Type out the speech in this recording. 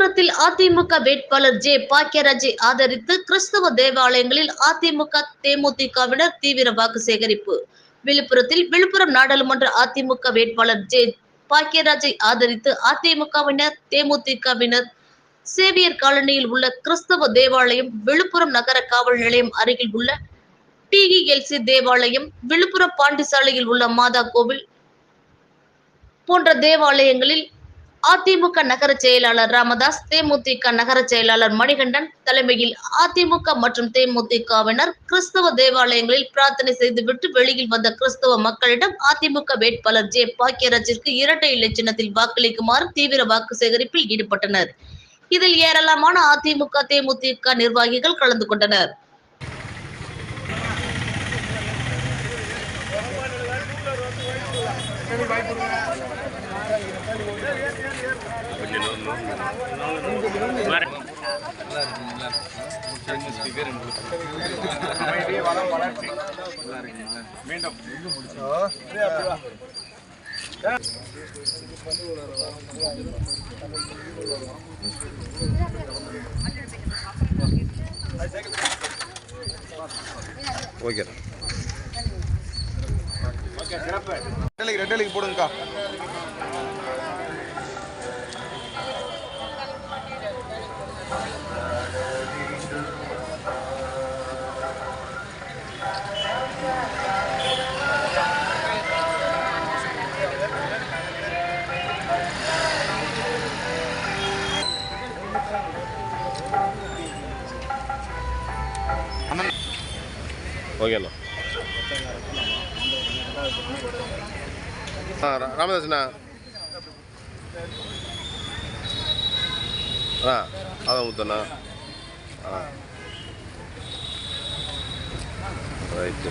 விழுப்புரத்தில் அதிமுக வேட்பாளர் ஜே பாக்கியராஜை ஆதரித்து கிறிஸ்தவ தேவாலயங்களில் அதிமுக தேமுதிகவினர் தீவிர வாக்கு சேகரிப்பு. விழுப்புரம் நாடாளுமன்ற அதிமுக வேட்பாளர் ஜே பாக்கியராஜை ஆதரித்து அதிமுகவினர் தேமுதிகவினர் சேவியர் காலனியில் உள்ள கிறிஸ்தவ தேவாலயம், விழுப்புரம் நகர காவல் நிலையம் அருகில் உள்ள டிஇஎல்சி தேவாலயம், விழுப்புரம் பாண்டிசாலையில் உள்ள மாதா கோவில் போன்ற தேவாலயங்களில் அதிமுக நகர செயலாளர் ராமதாஸ், தேமுதிக நகர செயலாளர் மணிகண்டன் தலைமையில் அதிமுக மற்றும் தேமுதிகவினர் கிறிஸ்தவ தேவாலயங்களில் பிரார்த்தனை செய்துவிட்டு வெளியில் வந்த கிறிஸ்தவ மக்களிடம் அதிமுக வேட்பாளர் ஜே பாக்கியராஜிற்கு இரட்டை இலை சின்னத்தில் வாக்களிக்குமாறு தீவிர வாக்கு சேகரிப்பில் ஈடுபட்டனர். இதில் ஏராளமான அதிமுக, தேமுதிக நிர்வாகிகள் கலந்து கொண்டனர். ஓகே, ரெட்டலைக்கு போடுங்கக்கா. ஓகேண்ணா. ராமதாஸ்ண்ணா அதான் ஊத்தண்ணா. ரைட்டு.